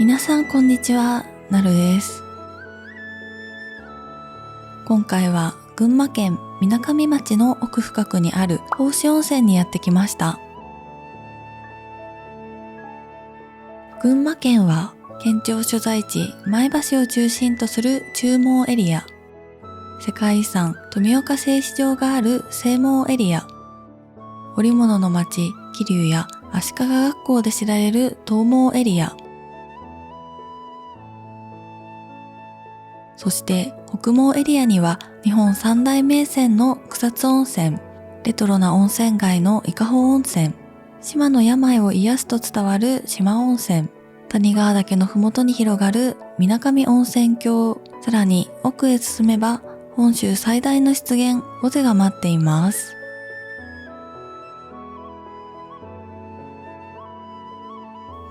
皆さんこんにちは、なるです。今回は群馬県みなかみ町の奥深くにある宝志温泉にやってきました。群馬県は県庁所在地前橋を中心とする中毛エリア、世界遺産富岡製糸場がある西毛エリア、織物の町桐生や足利学校で知られる東毛エリア、そして北毛エリアには日本三大名泉の草津温泉、レトロな温泉街の伊香保温泉、島の病を癒すと伝わる島温泉、谷川岳のふもとに広がる水上温泉郷、さらに奥へ進めば本州最大の湿原尾瀬が待っています。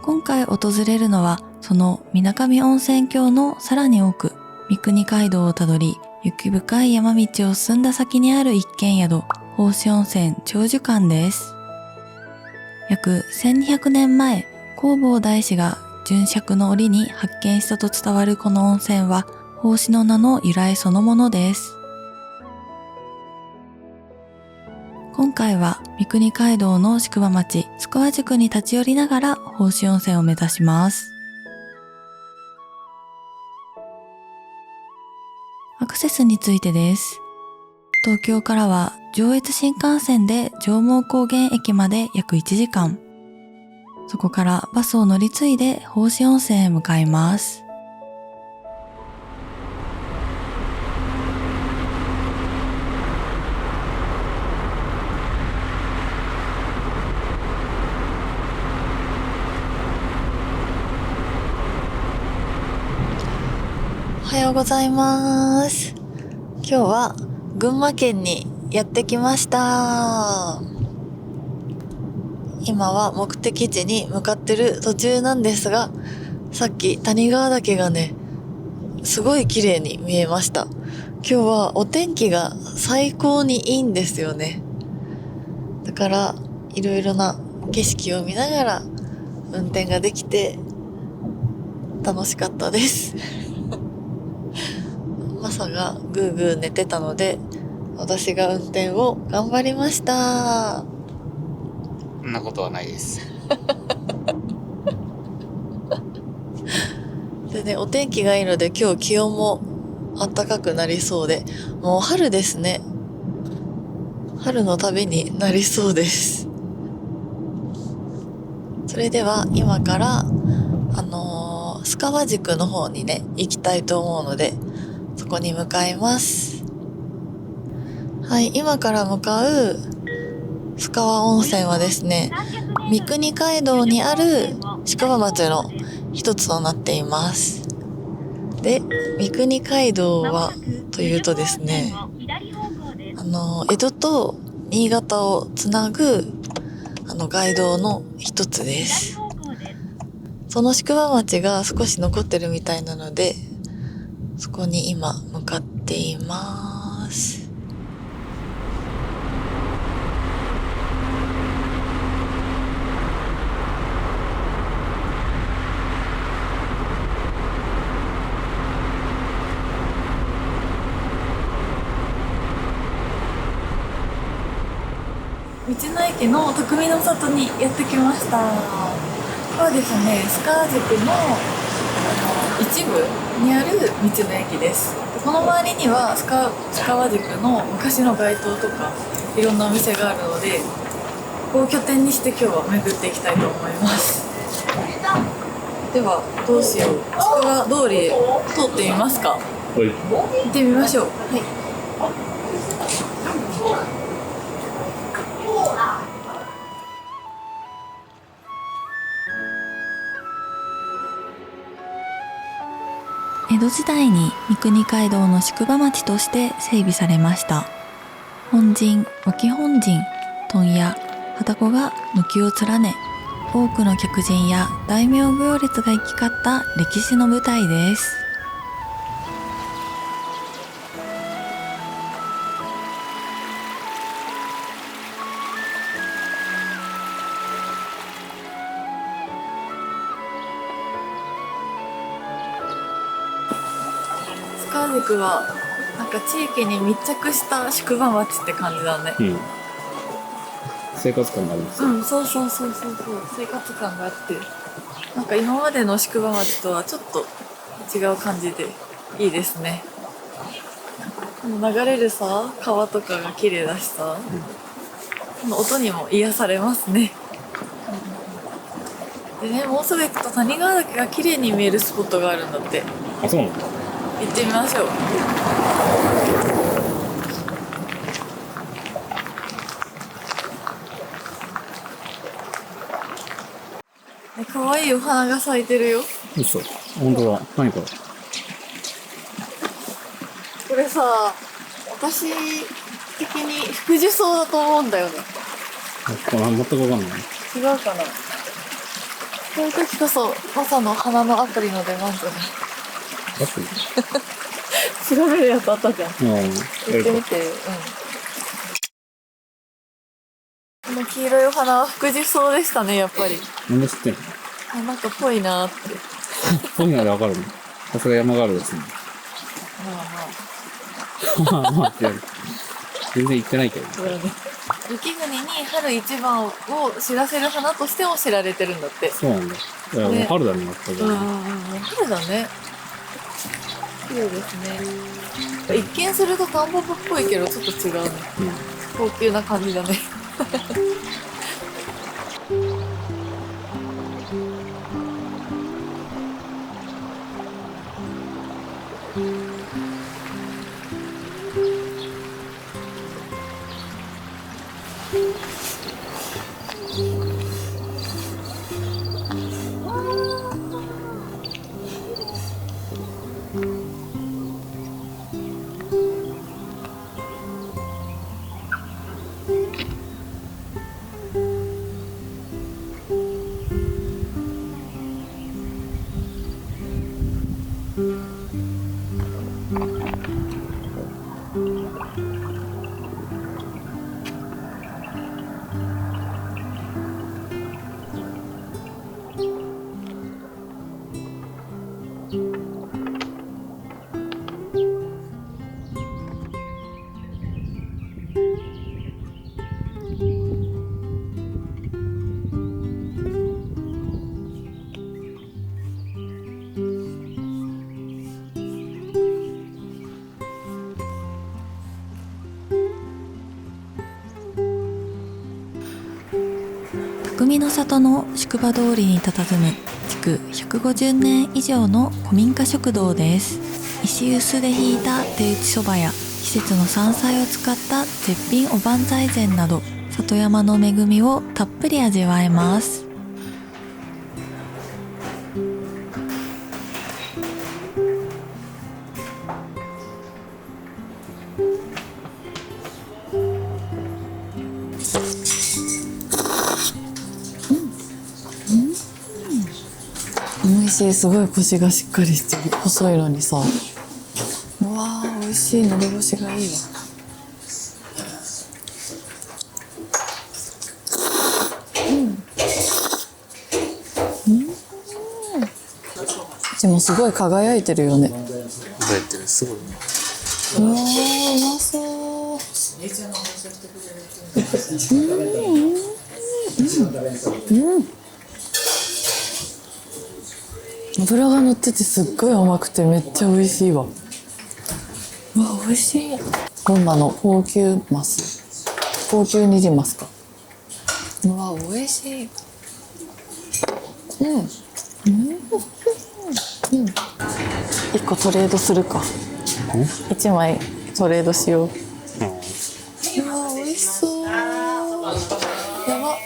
今回訪れるのはその水上温泉郷のさらに奥、三国街道をたどり、雪深い山道を進んだ先にある一軒宿、宝志温泉長寿館です。約1200年前、弘法大師が純釈の折に発見したと伝わるこの温泉は、宝志の名の由来そのものです。今回は三国街道の宿場町、須川宿に立ち寄りながら宝志温泉を目指します。アクセスについてです。東京からは上越新幹線で上毛高原駅まで約1時間。そこからバスを乗り継いで宝志温泉へ向かいます。おはようございます。今日は群馬県にやってきました。今は目的地に向かってる途中なんですが、さっき谷川岳がね、すごい綺麗に見えました。今日はお天気が最高にいいんですよね。だからいろいろな景色を見ながら運転ができて楽しかったです。マサがぐーぐー寝てたので、私が運転を頑張りました。そんなことはないです。でね、お天気がいいので今日気温も暖かくなりそうで、もう春ですね。春の旅になりそうです。それでは今から須川宿の方にね行きたいと思うので、そこに向かいます。はい、今から向かう須川温泉はですね、三国街道にある宿場町の一つとなっています。で、三国街道はというとですね、江戸と新潟をつなぐ街道の一つです。その宿場町が少し残ってるみたいなので、そこに今向かっています。道の駅の匠の里にやってきました。これはですね、須川宿の一部にある道の駅です。この周りには須川宿の昔の街灯とかいろんなお店があるので、ここを拠点にして今日は巡っていきたいと思います。ではどうしよう、筑波通り通ってみますか。行ってみましょう。はい。江戸時代に三国街道の宿場町として整備されました。本陣、沖本陣、問屋、旅籠が軒を連ね、多くの客人や大名行列が行き交った歴史の舞台です。川宿はなんか地域に密着した宿場町って感じだね。うん。生活感がありますよ。そう生活感があって、なんか今までの宿場町とはちょっと違う感じでいいですね。この流れるさ川とかが綺麗だしさ、この音にも癒されますね。でね、もうすぐ行くと谷川岳が綺麗に見えるスポットがあるんだって。あ、そうなの？行ってみましょう。可愛いお花が咲いてるよ。嘘。本当だ。何これ？これさ、私的にフクジュソウだと思うんだよね。これ全くわかんない。違うかな。こういう時こそマサの花のアプリの出番じゃない。アプリ？調べるやつあったじゃん。うん。行ってみて。この黄色いお花はフクジュソウでしたね、やっぱり。なんで知ってんの？なんかぽいなーって。そういうのでわかるの？さすが山ガールですね。まあまあ。まあまあってやる。全然行ってないけど。そうだね。雪国に春一番を知らせる花としても知られてるんだって。そうなんだ。いや、もう春だね、やっぱり。春だね。綺麗ですね。一見するとタンポポっぽいけどちょっと違うね。高級な感じだね。匠の里の宿場通りに佇む築150年以上の古民家食堂です。石臼でひいた手打ちそばや季節の山菜を使った絶品おばんざい膳など、里山の恵みをたっぷり味わえます。美味しい。すごいコシがしっかりしてる。細いのにさ。うわー、美味しい。のど越しがいいわ。でもすごい輝いてるよね。輝いてる、すごいね。うわー、うまそう。脂が乗っててすっごい甘くてめっちゃ美味しいわ。うわ、美味しい。群馬の高級マス、高級ニジマスか。うわ、美味しい。一個トレードするか。一枚トレードしよう。うわ、美味しそう。やば。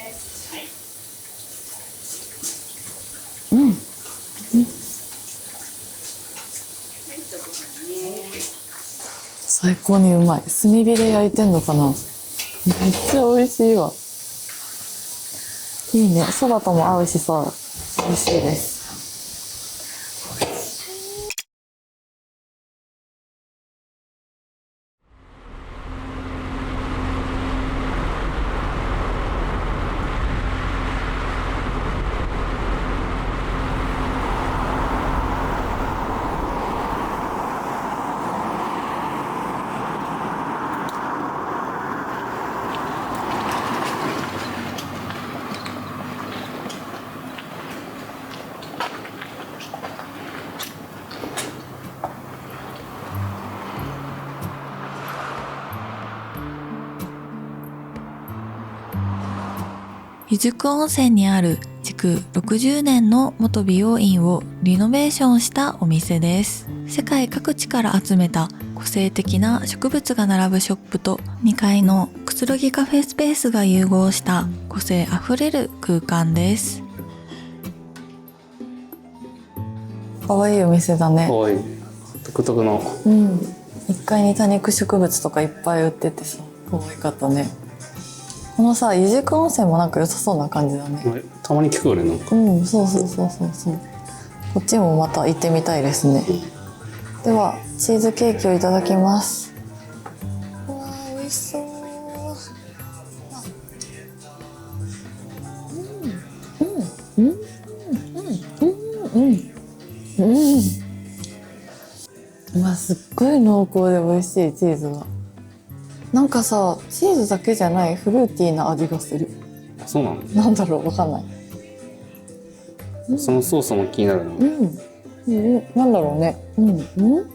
最高にうまい。炭火で焼いてんのかな。めっちゃ美味しいわ。いいね。そばとも合うしさ、美味しいです。湯宿温泉にある築60年の元美容院をリノベーションしたお店です。世界各地から集めた個性的な植物が並ぶショップと2階のくつろぎカフェスペースが融合した個性あふれる空間です。かわいいお店だね。かわいい。独特の。うん。1階に多肉植物とかいっぱい売っててさ、かわいかったね。このさ、湯宿温泉もなんか良さそうな感じだね。たまに聞くよね、なんか。うん、そうそうそうそうそう。こっちもまた行ってみたいですね。ではチーズケーキをいただきます。うわー、美味しそう。うんうんうんうんうんうん。うわ、すっごい濃厚で美味しいチーズが。なんかさ、チーズだけじゃないフルーティーな味がする。そうなの？なんだろう、わかんない。そのソースも気になるの。うん、うん、なんだろうね。うん、うん。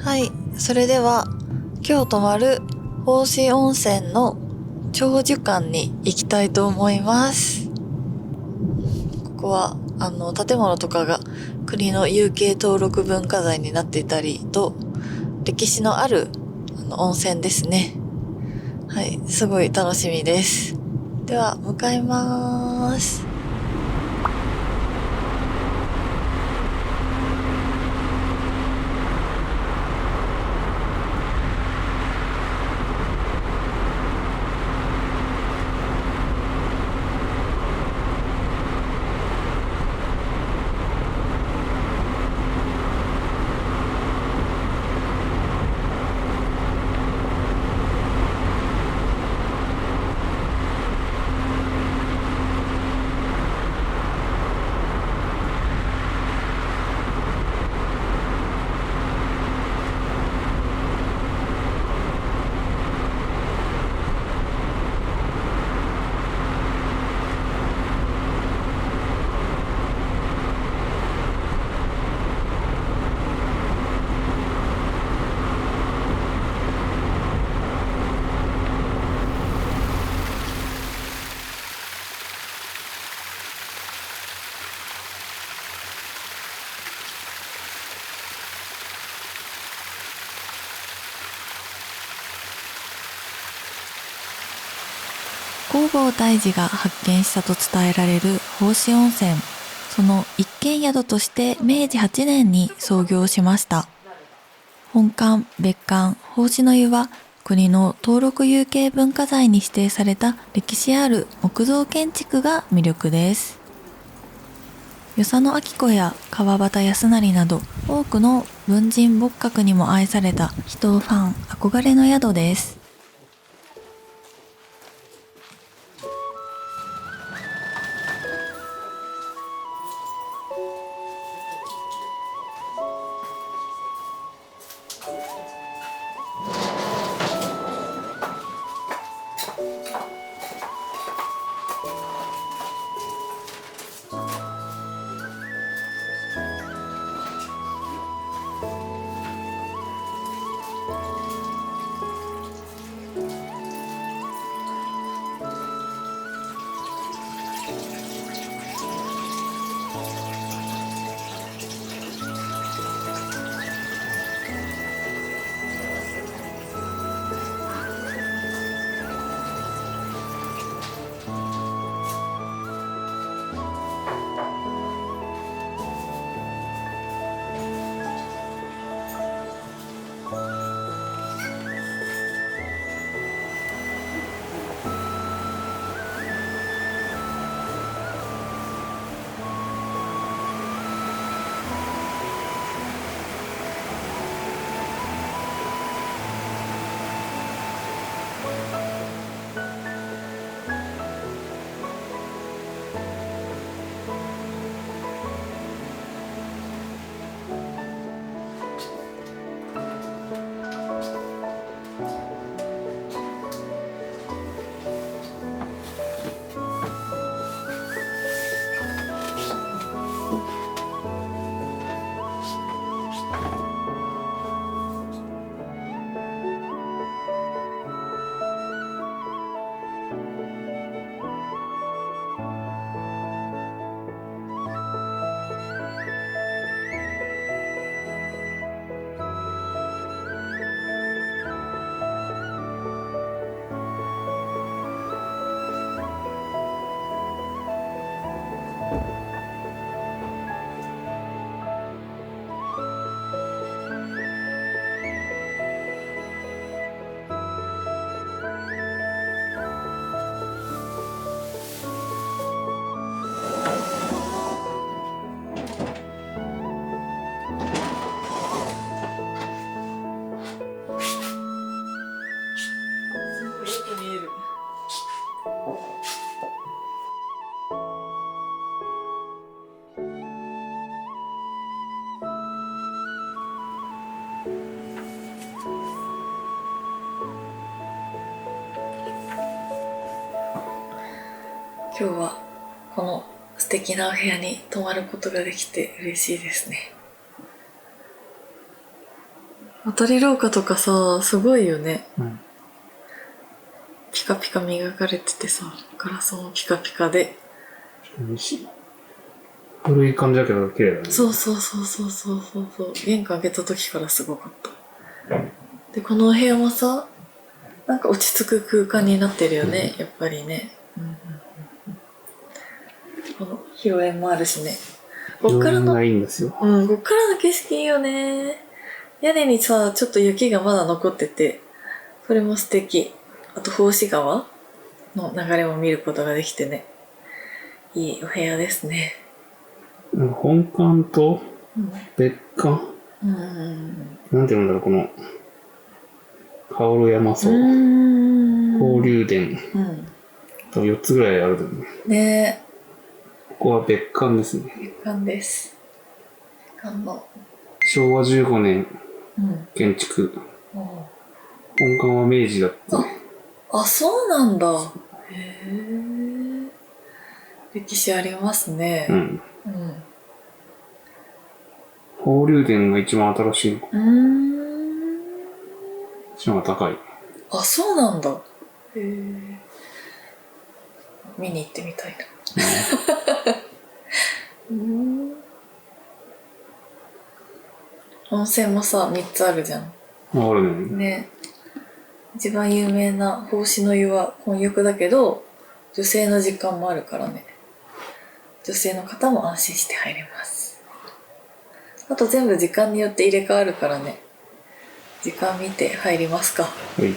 はい、それでは今日泊まる宝志温泉の長寿館に行きたいと思います。ここは建物とかが国の有形登録文化財になっていたりと歴史のある温泉ですね。はい、すごい楽しみです。では向かいます。弘法大師が発見したと伝えられる宝志温泉。その一軒宿として明治8年に創業しました。本館、別館、宝志の湯は国の登録有形文化財に指定された歴史ある木造建築が魅力です。与謝野晶子や川端康成など多くの文人墨客にも愛された人ファン憧れの宿です。よく見える。今日はこの素敵なお部屋に泊まることができて嬉しいですね。渡り廊下とかさ、すごいよね。うん。ピカピカ磨かれててさ、ガラスもピカピカで。美味しい。古い感じだけど綺麗だね。そうそうそうそうそうそうそう。玄関開けた時からすごかった。で、このお部屋もさ、なんか落ち着く空間になってるよね、やっぱりね。この広縁もあるしね。こっからの、ないんですよ。こっからの景色いいよね。屋根にさ、ちょっと雪がまだ残ってて、それも素敵。あと、法師川の流れも見ることができてね。いいお部屋ですね。本館と別館、なんていうんだろう、この、薫山荘、法隆殿、多分4つぐらいあると思う。ねえ。ここは別館ですね。別館です。別館の。昭和15年建築。本館は明治だって。あ、そうなんだ。へえ。歴史ありますね。法隆殿が一番新しいの。一番高い。あ、そうなんだ。へえ。見に行ってみたいな。温泉もさ、3つあるじゃん。あるね。ね。一番有名な法師の湯は混浴だけど、女性の時間もあるからね。女性の方も安心して入れます。あと全部時間によって入れ替わるからね。時間見て入りますか。はい。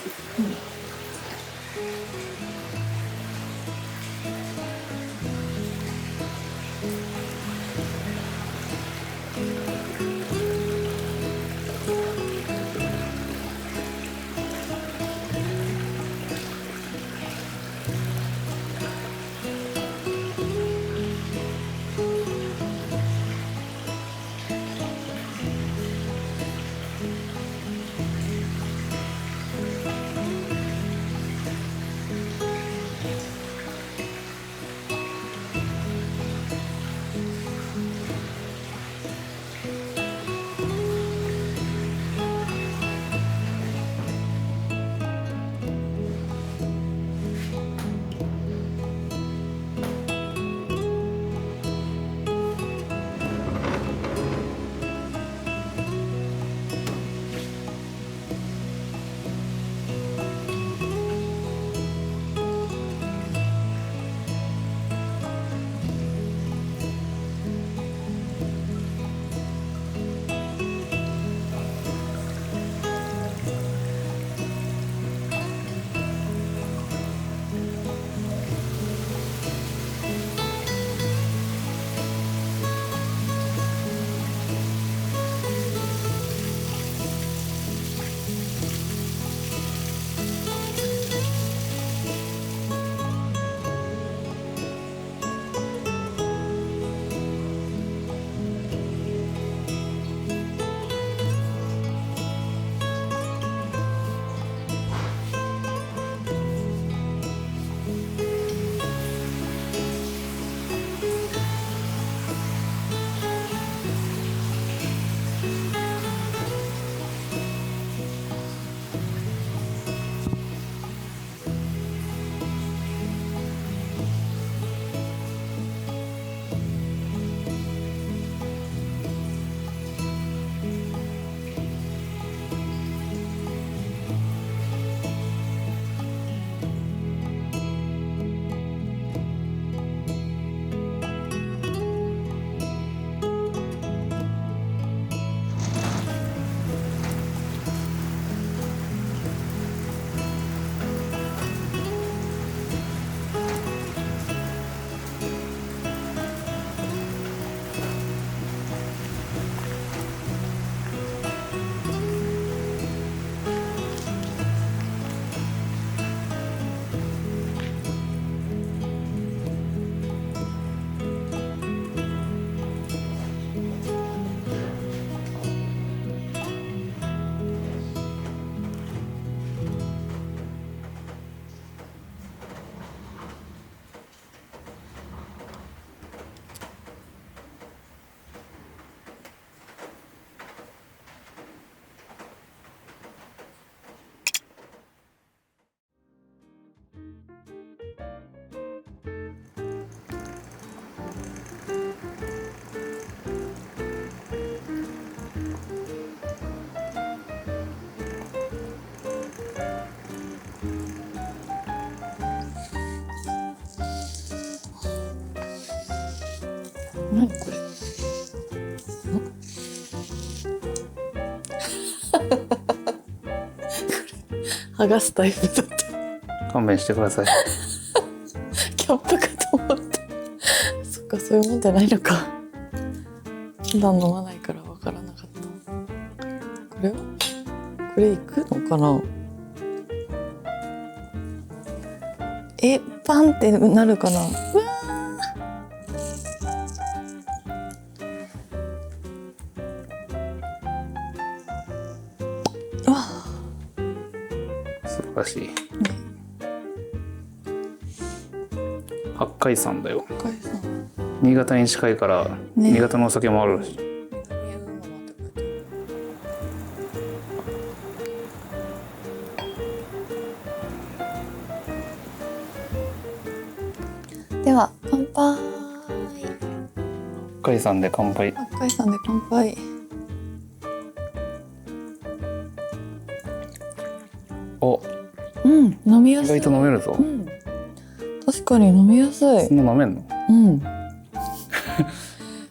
何これ剥がすタイプだった勘弁してください。キャップかと思ったそっか、そういうもんじゃないのか。普段飲まないから分からなかった。これはこれいくのかな。パンってなるかな。うわー、うわ素晴らしい。八海山だよ。深井さん新潟に近いから、ね新潟のお酒もあるし。では乾杯。八海山で乾杯。八海山で乾杯。お、うん、飲みやすい。意外と飲めるぞう。ん、確かに飲みやすい。そんな飲めんの？うん。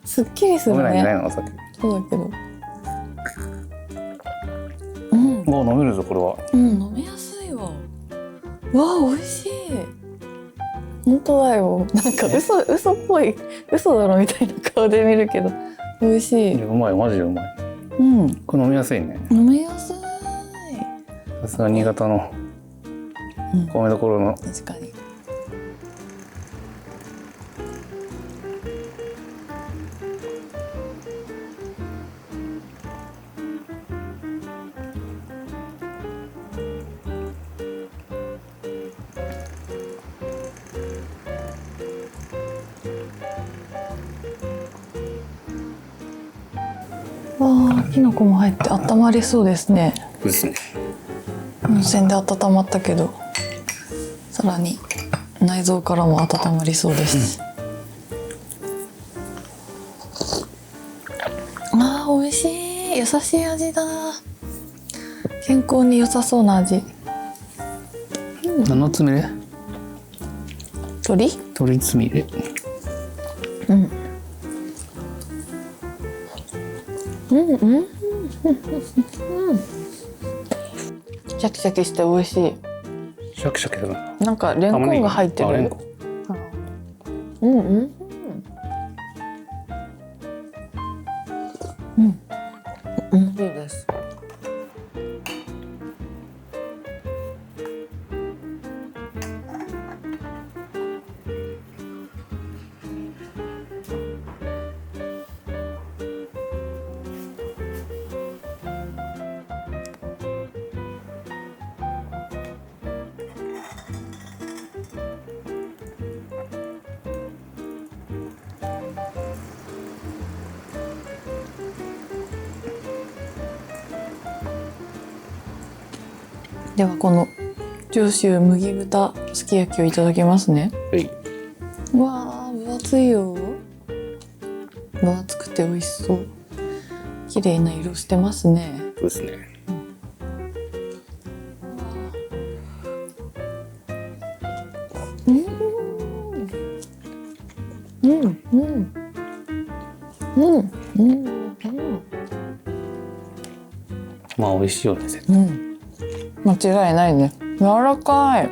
すっきりする飲めないんじゃないね。のお酒。そうだけど。うん、もう飲めるぞこれは。うん、飲みやすいわ。わあ、美味しい。本当だよ。なんか嘘っぽい、嘘だろみたいな顔で見るけど、美味しい。いやうまい、マジでうまい。うん、これ飲みやすいね。飲みやすい。さすが新潟のうん、米どころの。確かに。わあ、きのこも入って温まりそうですね。ですね。温泉で温まったけど、さらに内臓からも温まりそうです。あー、美味しい。優しい味だ。健康に良さそうな味。何のつみれ？鶏？鶏つみれ。うん。うんうん。シャキシャキして美味しい。シャキシャキするな。なんかレンコンが入ってる。あレンコン。うんうん。うん。美味しいです。ではこの上州麦豚すき焼きをいただきますね。はい。うわー、分厚いよ。分厚くて美味しそう。綺麗な色してますね。そうですね。うんうんうんうんまあ美味しいよね。絶うん。間違いないね。柔らかい。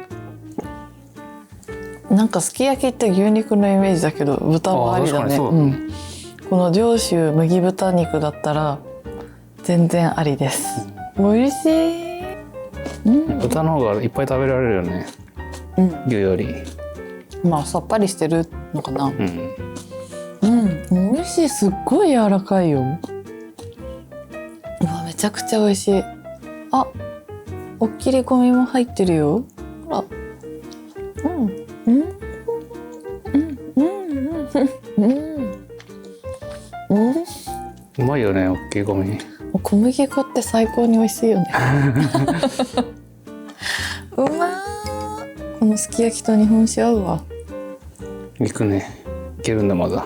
なんかすき焼きって牛肉のイメージだけど豚もありだね。確かにそうだね。この上州麦豚肉だったら全然ありです。美味しい。うん。豚の方がいっぱい食べられるよね。牛より。まあさっぱりしてるのかな。うん。美味しい。すっごい柔らかいよ。うわ、めちゃくちゃ美味しい。あ、おっきり込みも入ってるよ。ほら。うまいよね、おっきいごみ。小麦粉って最高に美味しいよね。うまー。このすき焼きと日本酒合うわ。いくね。いけるんだまだ。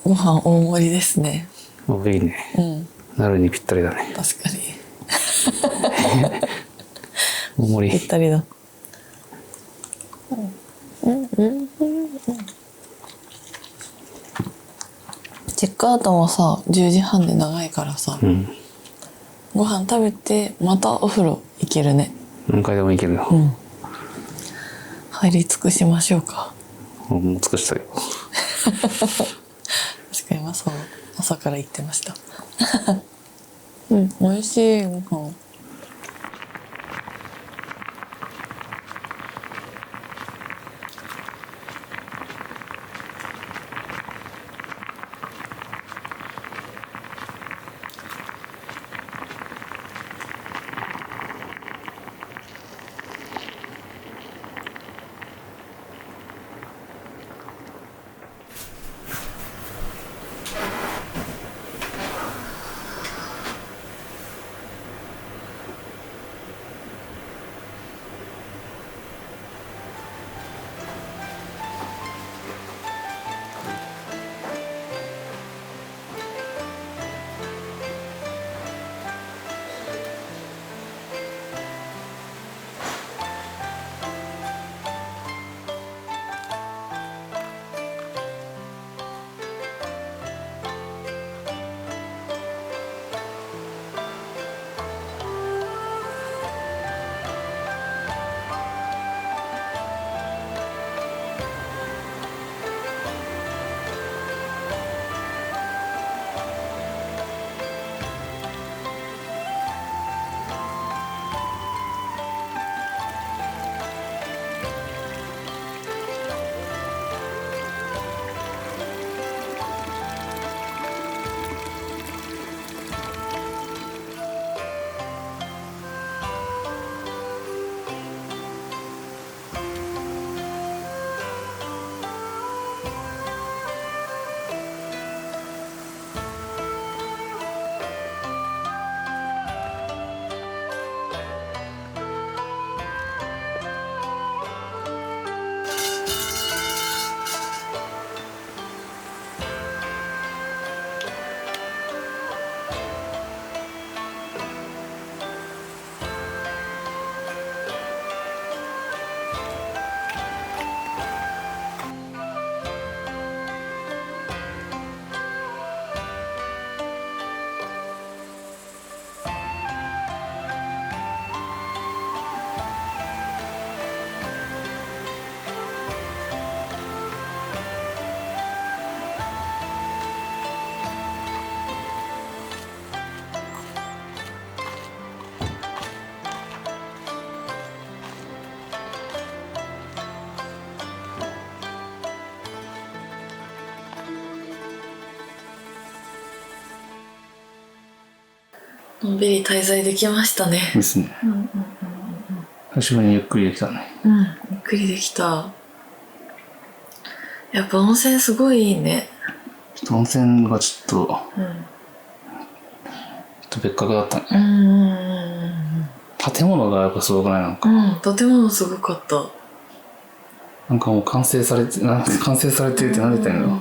ご飯大盛りですね。お、いいね。うん。なるにぴったりだね。確かに。大盛り。ぴったりだ。チェックアウトもさ、10時半で長いからさ、うん。ご飯食べてまたお風呂行けるね。何回でもいけるよ。うん。入り尽くしましょうか。もう尽くしたよ。確かに朝から行ってました。うん、美味しいご飯。のんびり滞在できましたね。ですね。久しぶりにゆっくりできたね。ゆっくりできた。やっぱ温泉すごいいいね。ちょっと温泉がちょっと別格だったね。建物がやっぱすごくないなんか。建物すごかった。なんかもう完成されてるって何て言ったらいいの？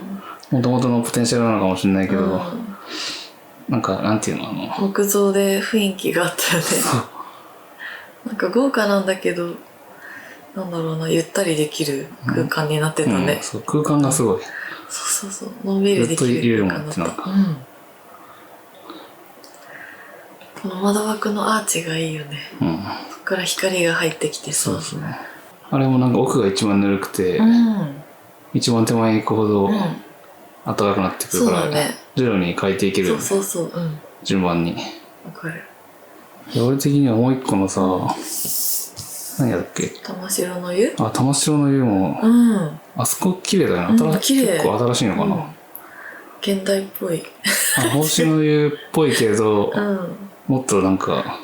もともとのポテンシャルなのかもしれないけど、なんかなんていうの木造で雰囲気があったよね。なんか豪華なんだけど、なんだろうな、ゆったりできる空間になってたね。そう空間がすごい。そうのんびりできる空間だった。この窓枠のアーチがいいよね。そっから光が入ってきてさ。あれもなんか奥が一番ぬるくて、一番手前に行くほど暖かくなってくるから、徐々に変えていけるよね。順番に。わかる。俺的にはもう一個のさ、何やっけ？玉城の湯？玉城の湯も、あそこ綺麗だよね。結構新しいのかな。現代っぽい。星の湯っぽいけど、もっとなんか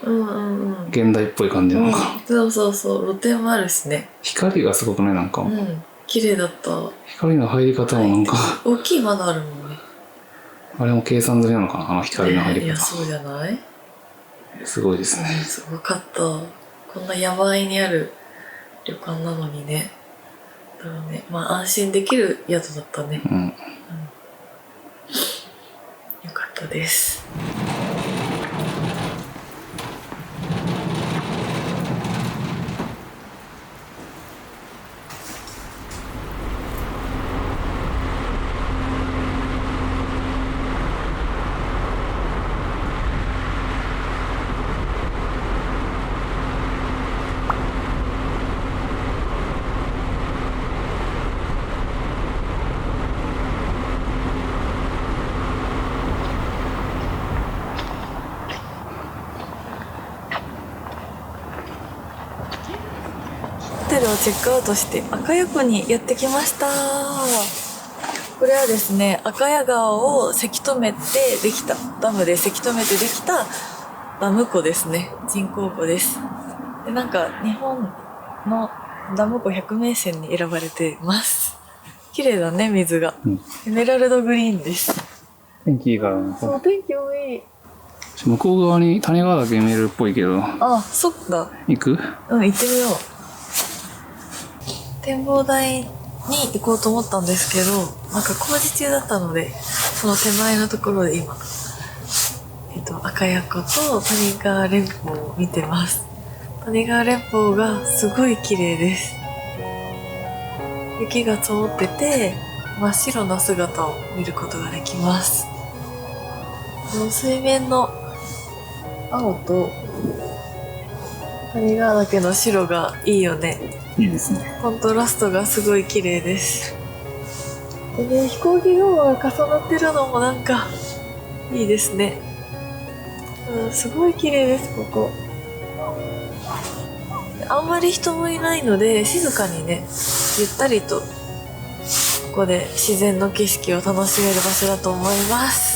現代っぽい感じなのか。そう露天もあるしね。光がすごくね、なんか。綺麗だった。光の入り方もなんか大きい窓あるもんね。あれも計算済みなのかな、あの光の入り方。いや、そうじゃない？すごいですね。すごかった。こんな山あいにある旅館なのにね。だろうね。まあ安心できる宿だったね。トです。ホテルをチェックアウトして赤谷湖にやってきました。これはですね、赤谷川をせき止めてできた、ダムでせき止めてできたダム湖ですね。人工湖です。で、なんか日本のダム湖百名泉に選ばれています。綺麗だね、水が。エメラルドグリーンです。天気いいからな。そう、天気もいい。向こう側に谷川岳見えるっぽいけど。あ、そっか。行く？うん、行ってみよう。展望台に行こうと思ったんですけど、なんか工事中だったので、その手前のところで今、赤谷湖と谷川連峰を見てます。谷川連峰がすごい綺麗です。雪が積もってて、真っ白な姿を見ることができます。この水面の青と谷川岳の白がいいよね。いいですね。コントラストがすごい綺麗です。でね、飛行機雲が重なってるのもなんかいいですね。すごい綺麗です、ここ。あんまり人もいないので静かにね、ゆったりとここで自然の景色を楽しめる場所だと思います。